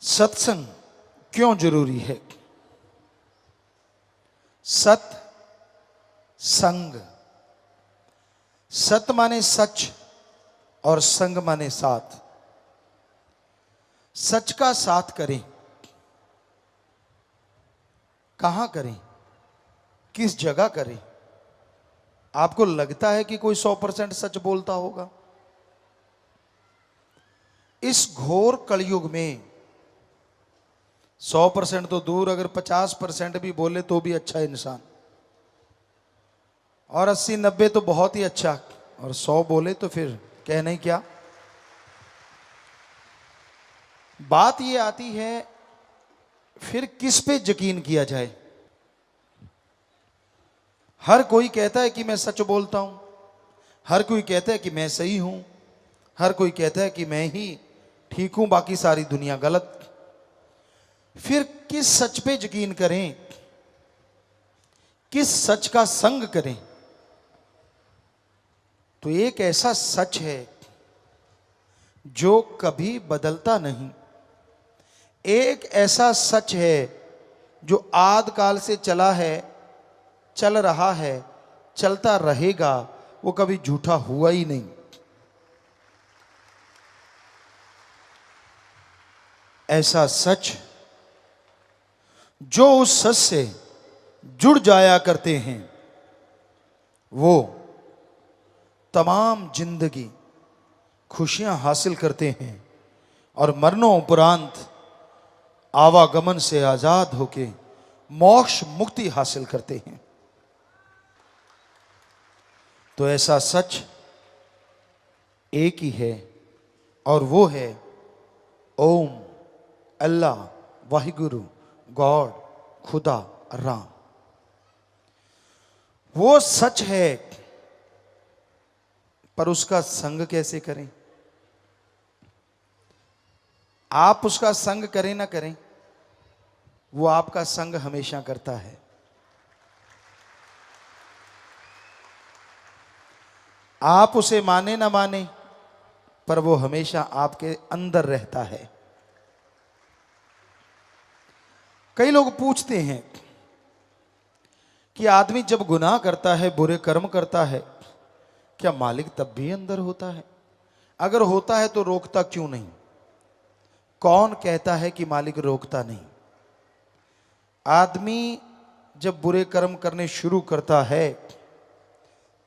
सत्संग क्यों जरूरी है? सत संग, सत माने सच और संग माने साथ। सच का साथ करें, कहां करें, किस जगह करें? आपको लगता है कि कोई 100% सच बोलता होगा? इस घोर कलयुग में 100% तो दूर, अगर 50% भी बोले तो भी अच्छा इंसान, और 80-90 तो बहुत ही अच्छा, और 100 बोले तो फिर कहना ही क्या। बात ये आती है फिर किस पे यकीन किया जाए। हर कोई कहता है कि मैं सच बोलता हूं, हर कोई कहता है कि मैं सही हूं, हर कोई कहता है कि मैं ही ठीक हूं, बाकी सारी दुनिया गलत। फिर किस सच पे यकीन करें, किस सच का संग करें? तो एक ऐसा सच है जो कभी बदलता नहीं, एक ऐसा सच है जो आद काल से चला है, चल रहा है, चलता रहेगा, वो कभी झूठा हुआ ही नहीं। ऐसा सच जो उस सच से जुड़ जाया करते हैं, वो तमाम जिंदगी खुशियां हासिल करते हैं और मरणों उपरांत आवागमन से आजाद होके मोक्ष मुक्ति हासिल करते हैं। तो ऐसा सच एक ही है, और वो है ओम, अल्लाह, वाहिगुरु, गॉड, खुदा, राम। वो सच है, पर उसका संग कैसे करें? आप उसका संग करें ना करें, वो आपका संग हमेशा करता है। आप उसे माने ना माने, पर वो हमेशा आपके अंदर रहता है। कई लोग पूछते हैं कि आदमी जब गुनाह करता है, बुरे कर्म करता है, क्या मालिक तब भी अंदर होता है? अगर होता है तो रोकता क्यों नहीं? कौन कहता है कि मालिक रोकता नहीं? आदमी जब बुरे कर्म करने शुरू करता है,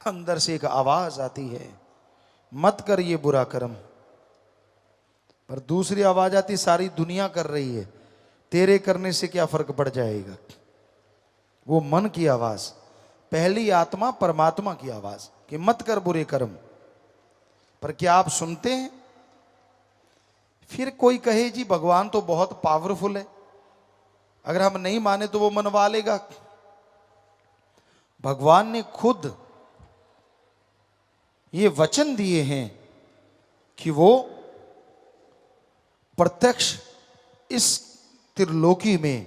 अंदर से एक आवाज आती है, मत कर ये बुरा कर्म। पर दूसरी आवाज आती, सारी दुनिया कर रही है, तेरे करने से क्या फर्क पड़ जाएगा। वो मन की आवाज, पहली आत्मा परमात्मा की आवाज कि मत कर बुरे कर्म। पर क्या आप सुनते हैं? फिर कोई कहे जी भगवान तो बहुत पावरफुल है, अगर हम नहीं माने तो वो मनवा लेगा। भगवान ने खुद ये वचन दिए हैं कि वो प्रत्यक्ष इस त्रिलोकी में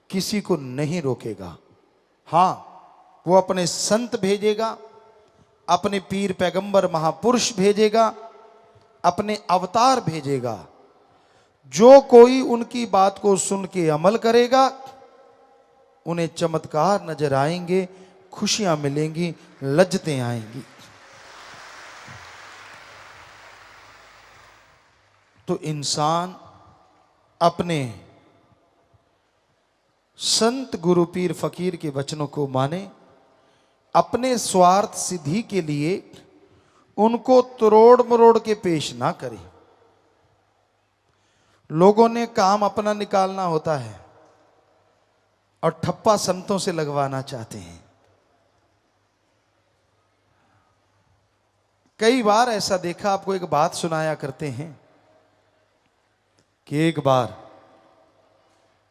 किसी को नहीं रोकेगा। हां, वो अपने संत भेजेगा, अपने पीर पैगंबर महापुरुष भेजेगा, अपने अवतार भेजेगा। जो कोई उनकी बात को सुन के अमल करेगा, उन्हें चमत्कार नजर आएंगे, खुशियां मिलेंगी, लज्जतें आएंगी। तो इंसान अपने संत गुरु पीर फकीर के वचनों को माने, अपने स्वार्थ सिद्धि के लिए उनको तोड़ मरोड़ के पेश ना करे। लोगों ने काम अपना निकालना होता है और ठप्पा संतों से लगवाना चाहते हैं। कई बार ऐसा देखा, आपको एक बात सुनाया करते हैं कि एक बार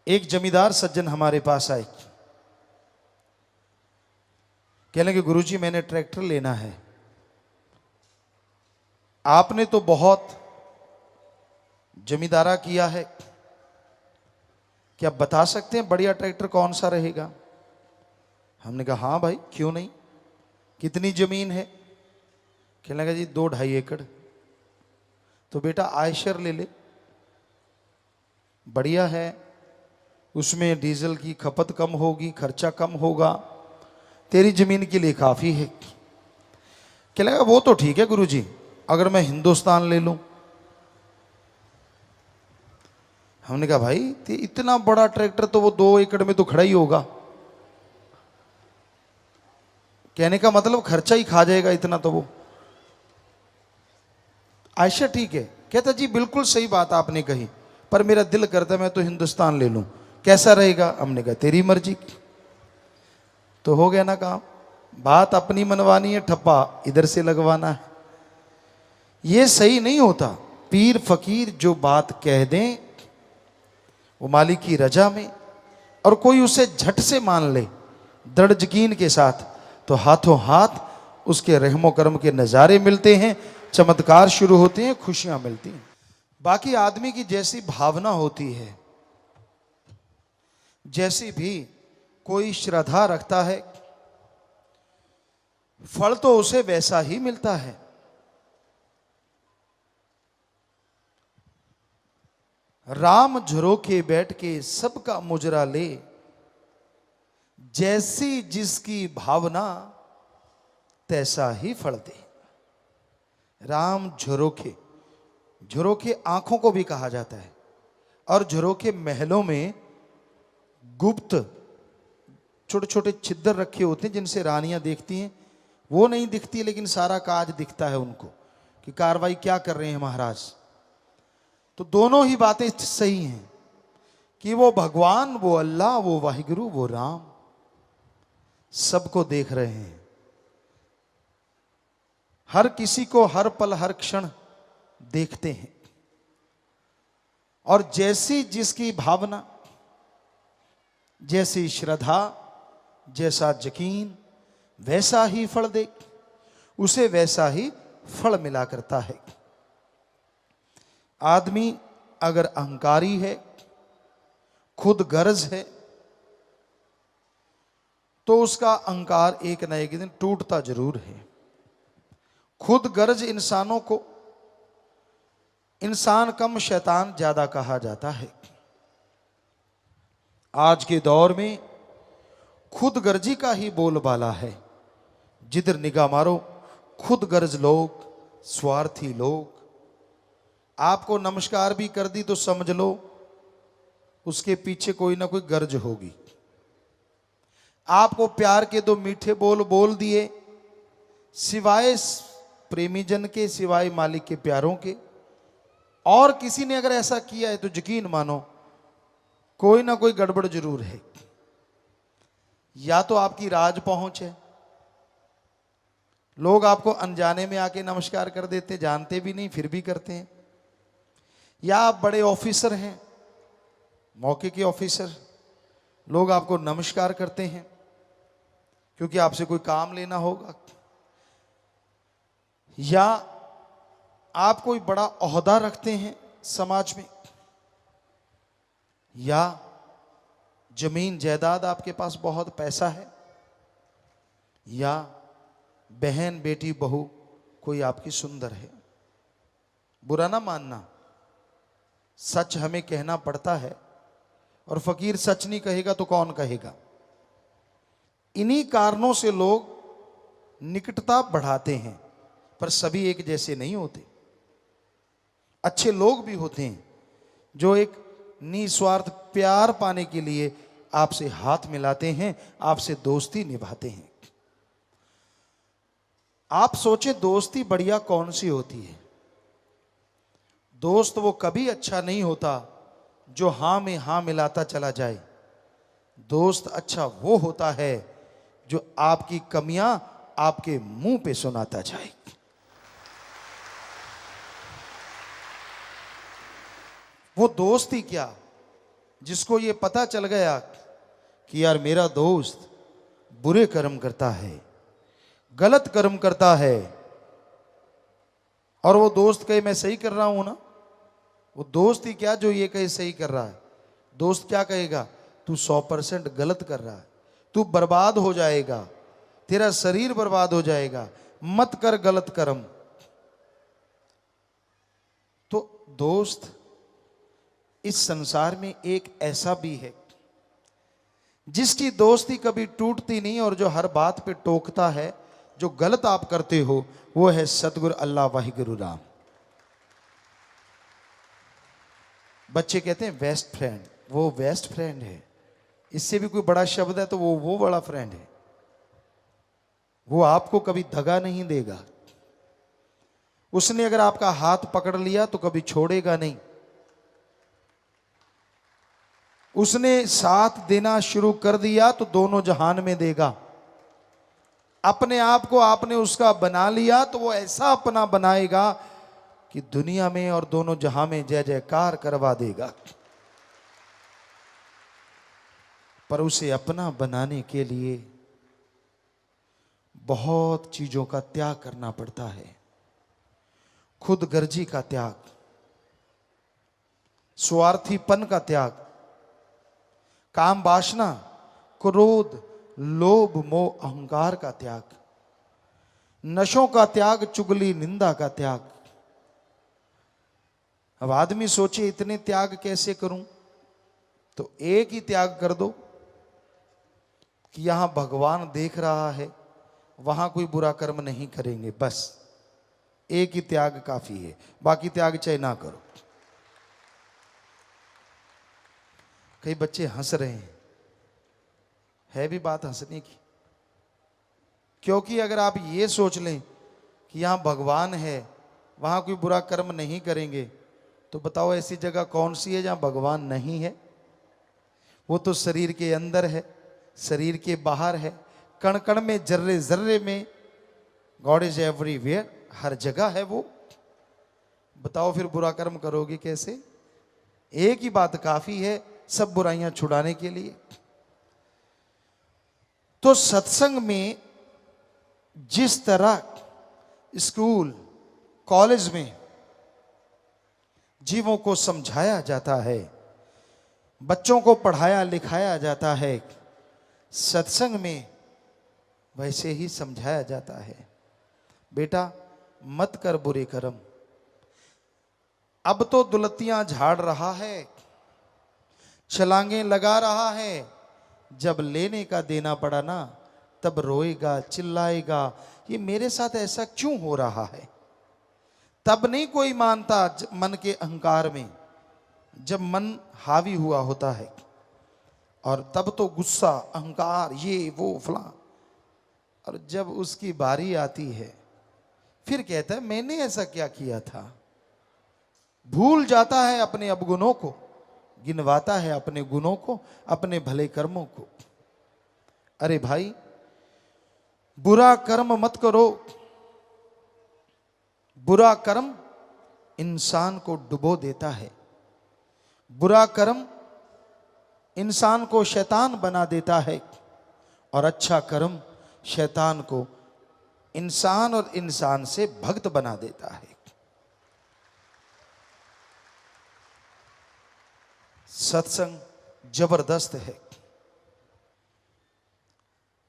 एक जमींदार सज्जन हमारे पास आए, कहने लगे गुरुजी मैंने ट्रैक्टर लेना है, आपने तो बहुत जमींदारा किया है, क्या बता सकते हैं बढ़िया ट्रैक्टर कौन सा रहेगा? हमने कहा हाँ भाई क्यों नहीं, कितनी जमीन है? कहने लगा जी 2-2.5 एकड़। तो बेटा आयशर ले ले। बढ़िया है, उसमें डीजल की खपत कम होगी, खर्चा कम होगा, तेरी जमीन के लिए काफ़ी है। क्या लगा वो तो ठीक है गुरुजी, अगर मैं हिंदुस्तान ले लूं। हमने कहा भाई इतना बड़ा ट्रैक्टर तो वो 2 एकड़ में तो खड़ा ही होगा। कहने का मतलब खर्चा ही खा जाएगा इतना तो वो। आयशा ठीक है, कहता जी बिल्कुल सही बात आपने कही, पर मेरा दिल करता मैं तो हिंदुस्तान ले लूं, कैसा रहेगा। हमने कहा तेरी मर्जी। तो हो गया ना काम, बात अपनी मनवानी है, ठप्पा इधर से लगवाना है। ये सही नहीं होता। पीर फकीर जो बात कह दें वो मालिक की रजा में, और कोई उसे झट से मान ले दृढ़ यकीन के साथ, तो हाथों हाथ उसके रहमो करम के नज़ारे मिलते हैं, चमत्कार शुरू होते हैं, खुशियां मिलती हैं। बाकी आदमी की जैसी भावना होती है, जैसी भी कोई श्रद्धा रखता है, फल तो उसे वैसा ही मिलता है। राम झरोखे बैठ के सबका मुजरा ले, जैसी जिसकी भावना तैसा ही फल दे। राम झरोखे, झरोखे आंखों को भी कहा जाता है, और झरोखे महलों में गुप्त छोटे छोटे छिद्र रखे होते हैं जिनसे रानियां देखती हैं। वो नहीं दिखती लेकिन सारा काज दिखता है उनको कि कार्रवाई क्या कर रहे हैं महाराज। तो दोनों ही बातें सही हैं कि वो भगवान, वो अल्लाह, वो वाहिगुरु, वो राम सबको देख रहे हैं, हर किसी को हर पल हर क्षण देखते हैं। और जैसी जिसकी भावना, जैसी श्रद्धा, जैसा यकीन, वैसा ही फल दे, उसे वैसा ही फल मिला करता है। आदमी अगर अहंकारी है, खुद गर्ज है, तो उसका अहंकार एक न एक दिन टूटता जरूर है। खुद गर्ज इंसानों को इंसान कम शैतान ज्यादा कहा जाता है। आज के दौर में खुद गर्जी का ही बोलबाला है। जिधर निगाह मारो खुद गर्ज लोग, स्वार्थी लोग। आपको नमस्कार भी कर दी तो समझ लो उसके पीछे कोई ना कोई गर्ज होगी। आपको प्यार के 2 मीठे बोल बोल दिए, सिवाय प्रेमी जन के, सिवाय मालिक के प्यारों के, और किसी ने अगर ऐसा किया है तो यकीन मानो कोई ना कोई गड़बड़ जरूर है। या तो आपकी राज पहुंच है, लोग आपको अनजाने में आके नमस्कार कर देते, जानते भी नहीं फिर भी करते हैं। या आप बड़े ऑफिसर हैं, मौके के ऑफिसर, लोग आपको नमस्कार करते हैं क्योंकि आपसे कोई काम लेना होगा। या आप कोई बड़ा ओहदा रखते हैं समाज में, या जमीन जायदाद आपके पास बहुत पैसा है, या बहन बेटी बहू कोई आपकी सुंदर है। बुरा ना मानना, सच हमें कहना पड़ता है, और फकीर सच नहीं कहेगा तो कौन कहेगा। इन्हीं कारणों से लोग निकटता बढ़ाते हैं, पर सभी एक जैसे नहीं होते। अच्छे लोग भी होते हैं जो एक निस्वार्थ प्यार पाने के लिए आपसे हाथ मिलाते हैं, आपसे दोस्ती निभाते हैं। आप सोचें दोस्ती बढ़िया कौन सी होती है। दोस्त वो कभी अच्छा नहीं होता जो हां में हां मिलाता चला जाए। दोस्त अच्छा वो होता है जो आपकी कमियां आपके मुंह पे सुनाता जाए। वो दोस्त ही क्या जिसको ये पता चल गया कि यार मेरा दोस्त बुरे कर्म करता है, गलत कर्म करता है, और वो दोस्त कहे मैं सही कर रहा हूं ना। वो दोस्त ही क्या जो ये कहे सही कर रहा है। दोस्त क्या कहेगा, तू 100% गलत कर रहा है, तू बर्बाद हो जाएगा, तेरा शरीर बर्बाद हो जाएगा, मत कर गलत कर्म। तो दोस्त इस संसार में एक ऐसा भी है जिसकी दोस्ती कभी टूटती नहीं और जो हर बात पे टोकता है, जो गलत आप करते हो, वो है सतगुरु अल्लाह वाहिगुरु राम। बच्चे कहते हैं बेस्ट फ्रेंड, वो बेस्ट फ्रेंड है। इससे भी कोई बड़ा शब्द है तो वो बड़ा फ्रेंड है। वो आपको कभी दगा नहीं देगा। उसने अगर आपका हाथ पकड़ लिया तो कभी छोड़ेगा नहीं। उसने साथ देना शुरू कर दिया तो दोनों जहान में देगा। अपने आप को आपने उसका बना लिया तो वो ऐसा अपना बनाएगा कि दुनिया में और दोनों जहां में जय जयकार करवा देगा। पर उसे अपना बनाने के लिए बहुत चीजों का त्याग करना पड़ता है। खुद गर्जी का त्याग, स्वार्थीपन का त्याग, काम वासना, क्रोध, लोभ, मोह, अहंकार का त्याग, नशों का त्याग, चुगली निंदा का त्याग। अब आदमी सोचे इतने त्याग कैसे करूं, तो एक ही त्याग कर दो कि यहां भगवान देख रहा है, वहां कोई बुरा कर्म नहीं करेंगे। बस एक ही त्याग काफी है, बाकी त्याग चाहे ना करो। कई बच्चे हंस रहे हैं, है भी बात हंसने की, क्योंकि अगर आप ये सोच लें कि यहां भगवान है, वहां कोई बुरा कर्म नहीं करेंगे, तो बताओ ऐसी जगह कौन सी है जहां भगवान नहीं है? वो तो शरीर के अंदर है, शरीर के बाहर है, कण कण में, जर्रे जर्रे में। गॉड इज एवरीवेयर, हर जगह है वो। बताओ फिर बुरा कर्म करोगे कैसे? एक ही बात काफी है सब बुराइयां छुड़ाने के लिए। तो सत्संग में जिस तरह स्कूल कॉलेज में जीवों को समझाया जाता है, बच्चों को पढ़ाया लिखाया जाता है, सत्संग में वैसे ही समझाया जाता है। बेटा मत कर बुरे कर्म। अब तो दुलतियां झाड़ रहा है, छलांगे लगा रहा है। जब लेने का देना पड़ा ना, तब रोएगा, चिल्लाएगा, ये मेरे साथ ऐसा क्यों हो रहा है। तब नहीं कोई मानता मन के अहंकार में, जब मन हावी हुआ होता है, और तब तो गुस्सा, अहंकार, ये वो फलां। और जब उसकी बारी आती है, फिर कहता है मैंने ऐसा क्या किया था। भूल जाता है अपने अवगुणों को, गिनवाता है अपने गुणों को, अपने भले कर्मों को। अरे भाई, बुरा कर्म मत करो। बुरा कर्म इंसान को डुबो देता है। बुरा कर्म इंसान को शैतान बना देता है, और अच्छा कर्म शैतान को इंसान और इंसान से भक्त बना देता है। सत्संग जबरदस्त है।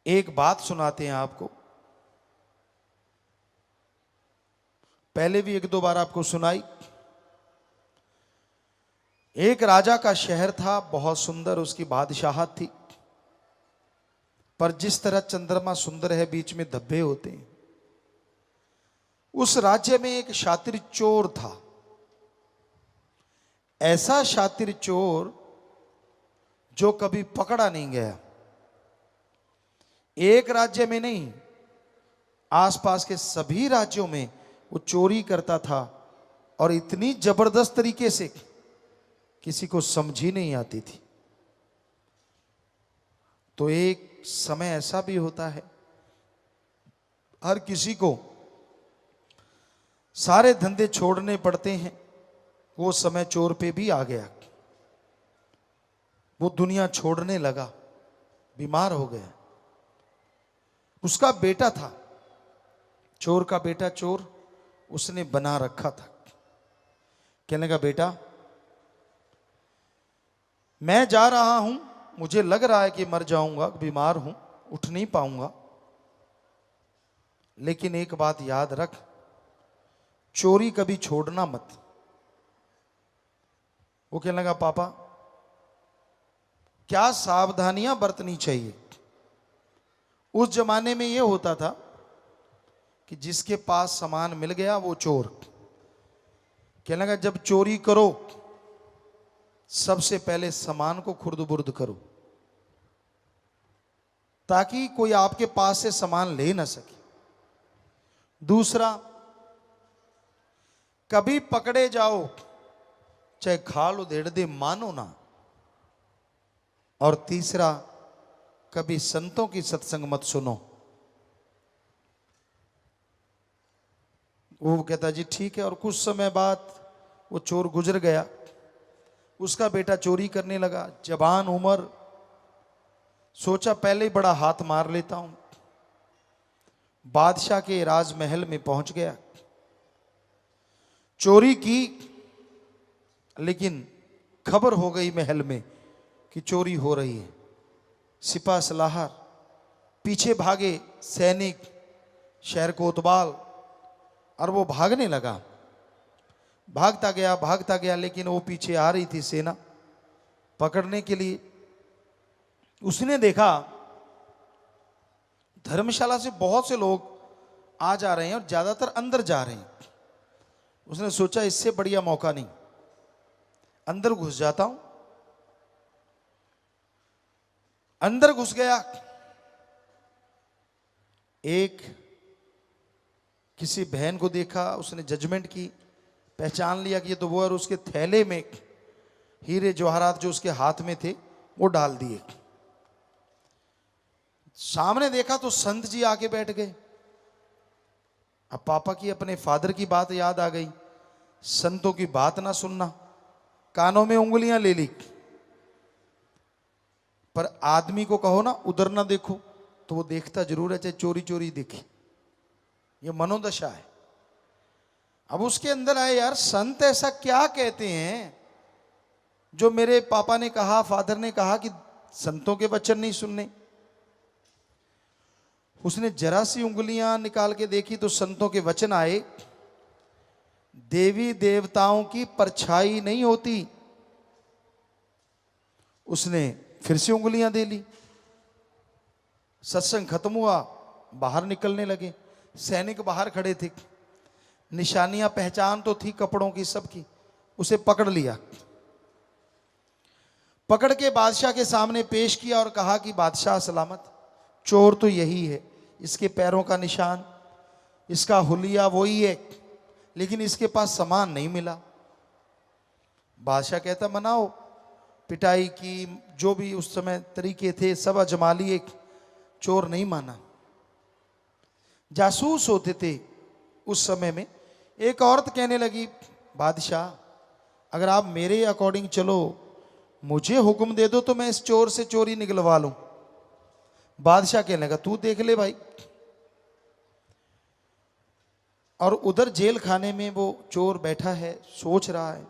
एक बात सुनाते हैं आपको, पहले भी एक दो बार आपको सुनाई। एक राजा का शहर था, बहुत सुंदर उसकी बादशाहत थी। पर जिस तरह चंद्रमा सुंदर है, बीच में धब्बे होते हैं। उस राज्य में एक शातिर चोर था। ऐसा शातिर चोर जो कभी पकड़ा नहीं गया। एक राज्य में नहीं, आसपास के सभी राज्यों में वो चोरी करता था, और इतनी जबरदस्त तरीके से किसी को समझ ही नहीं आती थी। तो एक समय ऐसा भी होता है, हर किसी को सारे धंधे छोड़ने पड़ते हैं। वो समय चोर पे भी आ गया। वो दुनिया छोड़ने लगा, बीमार हो गया। उसका बेटा था, चोर का बेटा चोर, उसने बना रखा था। कहने लगा, बेटा मैं जा रहा हूं, मुझे लग रहा है कि मर जाऊंगा, बीमार हूं, उठ नहीं पाऊंगा, लेकिन एक बात याद रख, चोरी कभी छोड़ना मत। वो कहने लगा पापा क्या सावधानियां बरतनी चाहिए। उस जमाने में यह होता था कि जिसके पास सामान मिल गया वो चोर। कहने लगा जब चोरी करो सबसे पहले सामान को खुर्द बुर्द करो, ताकि कोई आपके पास से सामान ले ना सके। दूसरा, कभी पकड़े जाओ चाहे खाल उधेड़ दे मानो ना। और तीसरा, कभी संतों की सत्संग मत सुनो। वो कहता जी ठीक है। और कुछ समय बाद वो चोर गुजर गया, उसका बेटा चोरी करने लगा। जवान उम्र, सोचा पहले ही बड़ा हाथ मार लेता हूं। बादशाह के राजमहल में पहुंच गया, चोरी की, लेकिन खबर हो गई महल में कि चोरी हो रही है। सिपा सलाहर पीछे भागे, सैनिक शहर कोतवाल, और वो भागने लगा। भागता गया, लेकिन वो पीछे आ रही थी सेना पकड़ने के लिए। उसने देखा धर्मशाला से बहुत से लोग आ जा रहे हैं और ज्यादातर अंदर जा रहे हैं। उसने सोचा इससे बढ़िया मौका नहीं, अंदर घुस जाता हूं। अंदर घुस गया। एक किसी बहन को देखा, उसने जजमेंट की, पहचान लिया कि ये तो वो, और उसके थैले में हीरे जवाहरात जो उसके हाथ में थे वो डाल दिए। सामने देखा तो संत जी आके बैठ गए। अब पापा की, अपने फादर की बात याद आ गई। संतों की बात ना सुनना, कानों में उंगलियां ले ली। पर आदमी को कहो ना उधर ना देखो तो वो देखता जरूर है, चाहे चोरी चोरी देखे। ये मनोदशा है। अब उसके अंदर आए, यार संत ऐसा क्या कहते हैं जो मेरे पापा ने कहा, फादर ने कहा कि संतों के वचन नहीं सुनने। उसने जरा सी उंगलियां निकाल के देखी तो संतों के वचन आए, देवी देवताओं की परछाई नहीं होती। उसने फिर से उंगलियां दे ली। सत्संग खत्म हुआ, बाहर निकलने लगे। सैनिक बाहर खड़े थे, निशानियां पहचान तो थी कपड़ों की सबकी। उसे पकड़ लिया, पकड़ के बादशाह के सामने पेश किया और कहा कि बादशाह सलामत, चोर तो यही है, इसके पैरों का निशान, इसका हुलिया वही है, लेकिन इसके पास सामान नहीं मिला। बादशाह कहता मनाओ, पिटाई की, जो भी उस समय तरीके थे सब आजमा लिए, चोर नहीं माना। जासूस होते थे उस समय में। एक औरत कहने लगी, बादशाह अगर आप मेरे अकॉर्डिंग चलो, मुझे हुक्म दे दो तो मैं इस चोर से चोरी निकलवा लूं। बादशाह कहने लगा तू देख ले भाई। और उधर जेल खाने में वो चोर बैठा है, सोच रहा है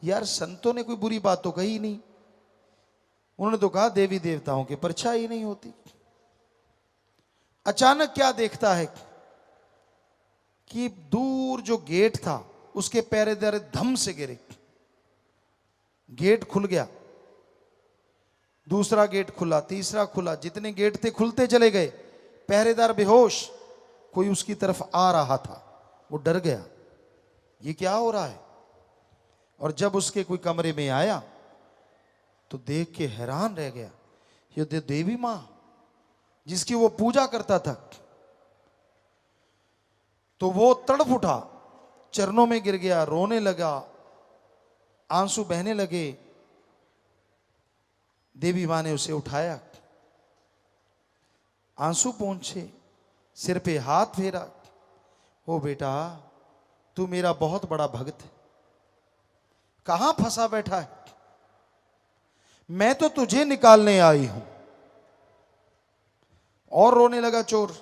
यार संतों ने कोई बुरी बात तो कही नहीं, उन्होंने तो कहा देवी देवताओं की परछाई नहीं होती। अचानक क्या देखता है कि दूर जो गेट था उसके पहरेदार धम से गिरे, गेट खुल गया, दूसरा गेट खुला, तीसरा खुला, जितने गेट थे खुलते चले गए। पहरेदार बेहोश, कोई उसकी तरफ आ रहा था, वो डर गया ये क्या हो रहा है। और जब उसके कोई कमरे में आया तो देख के हैरान रह गया, ये देवी मां जिसकी वो पूजा करता था। तो वो तड़प उठा, चरणों में गिर गया, रोने लगा, आंसू बहने लगे। देवी मां ने उसे उठाया, आंसू पोंछे, सिर पे हाथ फेरा, ओ बेटा तू मेरा बहुत बड़ा भक्त है, कहां फंसा बैठा है, मैं तो तुझे निकालने आई हूं। और रोने लगा चोर,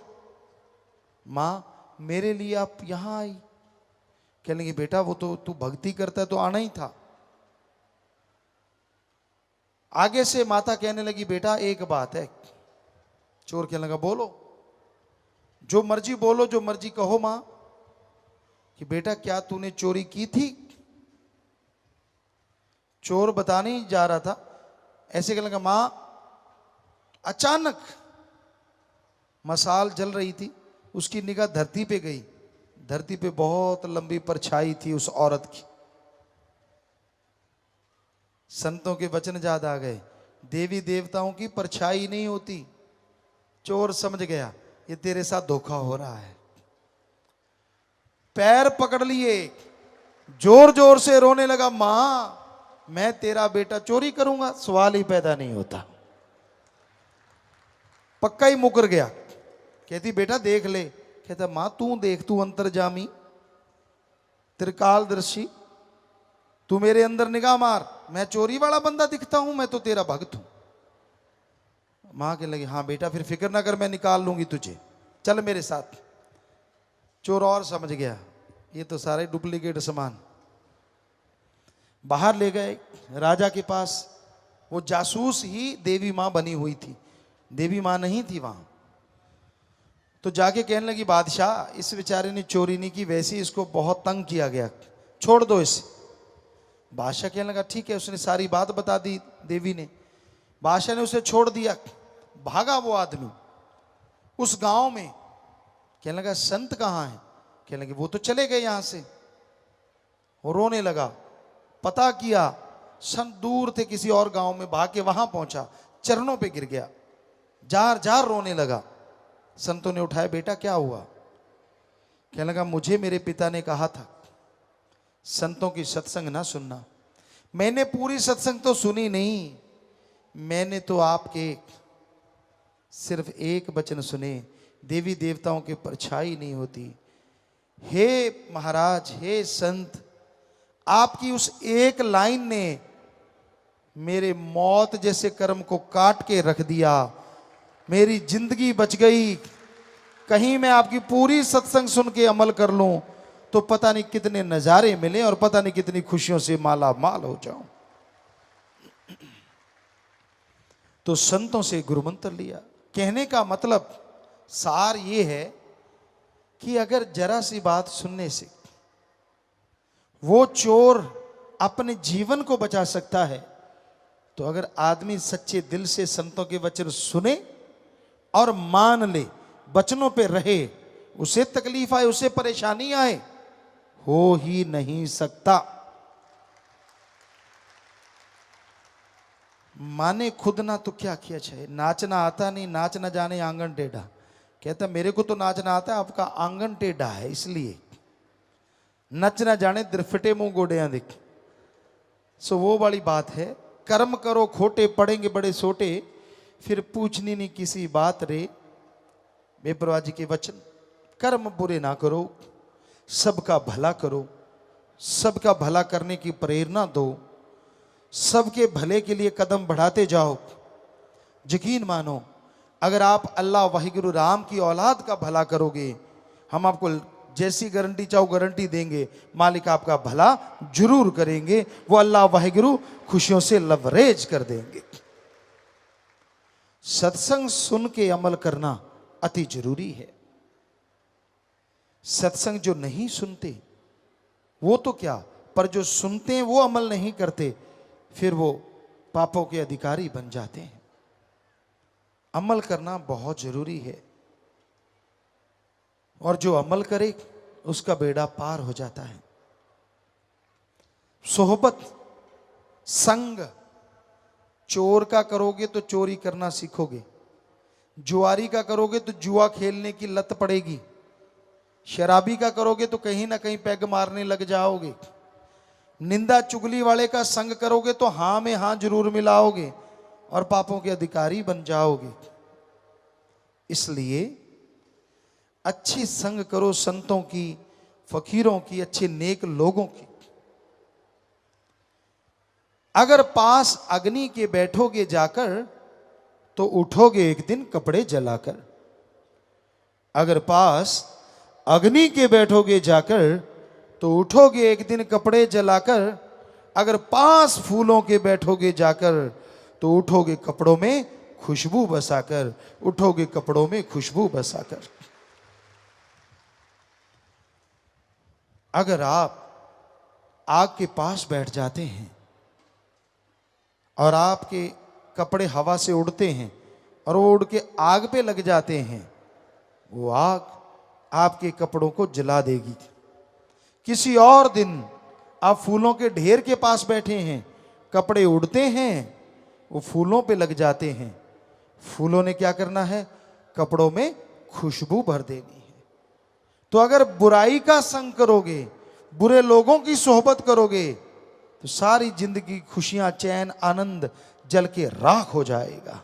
मां मेरे लिए आप यहां आई। कहने लगी बेटा वो तो तू भक्ति करता है तो आना ही था। आगे से माता कहने लगी बेटा एक बात है। चोर कहने लगा बोलो, जो मर्जी बोलो, जो मर्जी कहो मां। कि बेटा क्या तूने चोरी की थी? चोर बताने ही जा रहा था, ऐसे कहने लगा, मां अचानक मसाल जल रही थी, उसकी निगाह धरती पे गई। धरती पे बहुत लंबी परछाई थी उस औरत की। संतों के वचन याद आ गए, देवी देवताओं की परछाई नहीं होती। चोर समझ गया ये तेरे साथ धोखा हो रहा है। पैर पकड़ लिए, जोर जोर से रोने लगा, मां मैं तेरा बेटा चोरी करूंगा, सवाल ही पैदा नहीं होता। पक्का ही मुकर गया। कहती बेटा देख ले। कहता मां तू देख, तू अंतर्जामी त्रिकालदर्शी, तू मेरे अंदर निगाह मार, मैं चोरी वाला बंदा दिखता हूं? मैं तो तेरा भक्त हूं। मां कहने लगी हाँ बेटा फिर फिक्र ना कर, मैं निकाल लूंगी तुझे, चल मेरे साथ। चोर और समझ गया ये तो सारे डुप्लीकेट सामान। बाहर ले गए राजा के पास। वो जासूस ही देवी मां बनी हुई थी, देवी मां नहीं थी वहां। तो जाके कहने लगी बादशाह इस बेचारे ने चोरी नहीं की, वैसे ही इसको बहुत तंग किया गया, छोड़ दो इसे। बादशाह कहने लगा ठीक है। उसने सारी बात बता दी देवी ने। बादशाह ने उसे छोड़ दिया। भागा वो आदमी उस गांव में। कहने लगा संत कहाँ है? कहने लगे वो तो चले गए यहां से। वो रोने लगा। पता किया संत दूर थे किसी और गांव में, भाग के वहां पहुंचा, चरणों पे गिर गया, जार जार रोने लगा। संतों ने उठाया, बेटा क्या हुआ? कहने लगा मुझे मेरे पिता ने कहा था संतों की सत्संग ना सुनना। मैंने पूरी सत्संग तो सुनी नहीं, मैंने तो आपके सिर्फ एक वचन सुने, देवी देवताओं की परछाई नहीं होती। हे महाराज, हे संत, आपकी उस एक लाइन ने मेरे मौत जैसे कर्म को काट के रख दिया, मेरी जिंदगी बच गई। कहीं मैं आपकी पूरी सत्संग सुन के अमल कर लूं तो पता नहीं कितने नजारे मिले और पता नहीं कितनी खुशियों से माला माल हो जाऊं। तो संतों से गुरु मंत्र लिया। कहने का मतलब सार ये है कि अगर जरा सी बात सुनने से वो चोर अपने जीवन को बचा सकता है, तो अगर आदमी सच्चे दिल से संतों के वचन सुने और मान ले, वचनों पे रहे, उसे तकलीफ आए, उसे परेशानी आए, हो ही नहीं सकता। माने खुद ना तो क्या किया जाए। नाचना आता नहीं, नाच ना जाने आंगन टेढ़ा। कहता मेरे को तो नाचना आता है, आपका आंगन टेढ़ा है, इसलिए नच ना जाने दिरफटे मुंह गोड़ियां देख। सो वो वाली बात है, कर्म करो खोटे पड़ेंगे बड़े सोटे, फिर पूछनी नहीं किसी बात रे। बेपरवाह जी के वचन, कर्म बुरे ना करो, सबका भला करो, सबका भला करने की प्रेरणा दो, सबके भले के लिए कदम बढ़ाते जाओ। यकीन मानो अगर आप अल्लाह वाहिगुरु राम की औलाद का भला करोगे, हम आपको जैसी गारंटी चाहो गारंटी देंगे, मालिक आपका भला जरूर करेंगे। वो अल्लाह वाहिगुरु खुशियों से लवरेज कर देंगे। सत्संग सुन के अमल करना अति जरूरी है। सत्संग जो नहीं सुनते वो तो क्या, पर जो सुनते हैं वो अमल नहीं करते, फिर वो पापों के अधिकारी बन जाते हैं। अमल करना बहुत जरूरी है, और जो अमल करे उसका बेड़ा पार हो जाता है। सोहबत, संग, चोर का करोगे तो चोरी करना सीखोगे, जुआरी का करोगे तो जुआ खेलने की लत पड़ेगी, शराबी का करोगे तो कहीं ना कहीं पैग मारने लग जाओगे, निंदा चुगली वाले का संग करोगे तो हां में हां जरूर मिलाओगे और पापों के अधिकारी बन जाओगे। इसलिए अच्छी संग करो, संतों की, फकीरों की, अच्छे नेक लोगों की। अगर पास अग्नि के बैठोगे जाकर तो उठोगे एक दिन कपड़े जलाकर। अगर पास अग्नि के बैठोगे जाकर तो उठोगे एक दिन कपड़े जलाकर। अगर पास फूलों के बैठोगे जाकर तो उठोगे कपड़ों में खुशबू बसाकर, उठोगे कपड़ों में खुशबू बसाकर। अगर आप आग के पास बैठ जाते हैं और आपके कपड़े हवा से उड़ते हैं और वो उड़ के आग पे लग जाते हैं, वो आग आपके कपड़ों को जला देगी। किसी और दिन आप फूलों के ढेर के पास बैठे हैं, कपड़े उड़ते हैं, वो फूलों पे लग जाते हैं। फूलों ने क्या करना है? कपड़ों में खुशबू भर देनी है। तो अगर बुराई का संग करोगे, बुरे लोगों की सोहबत करोगे, तो सारी जिंदगी खुशियां, चैन, आनंद जल के राख हो जाएगा।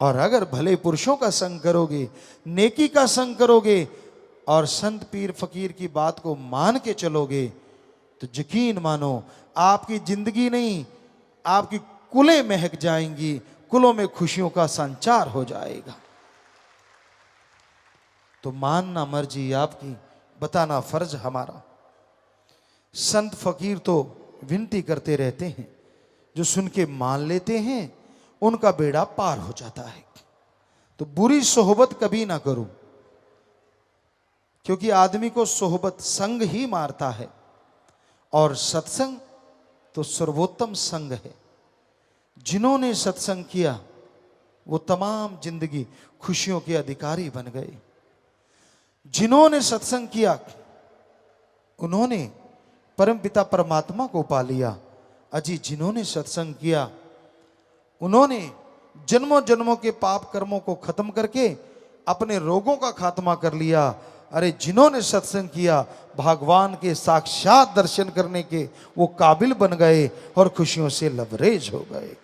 और अगर भले पुरुषों का संग करोगे, नेकी का संग करोगे और संत पीर फकीर की बात को मान के चलोगे, तो यकीन मानो आपकी जिंदगी नहीं, आपकी कुलें महक जाएंगी, कुलों में खुशियों का संचार हो जाएगा। तो मानना मर्जी आपकी, बताना फर्ज हमारा। संत फकीर तो विनती करते रहते हैं, जो सुन के मान लेते हैं उनका बेड़ा पार हो जाता है। तो बुरी सोहबत कभी ना करो, क्योंकि आदमी को सोहबत संग ही मारता है, और सत्संग तो सर्वोत्तम संग है। जिन्होंने सत्संग किया वो तमाम जिंदगी खुशियों के अधिकारी बन गए। जिन्होंने सत्संग किया उन्होंने परमपिता परमात्मा को पा लिया। अजी जिन्होंने सत्संग किया उन्होंने जन्मों जन्मों के पाप कर्मों को खत्म करके अपने रोगों का खात्मा कर लिया। अरे जिन्होंने सत्संग किया भगवान के साक्षात दर्शन करने के वो काबिल बन गए और खुशियों से लबरेज हो गए।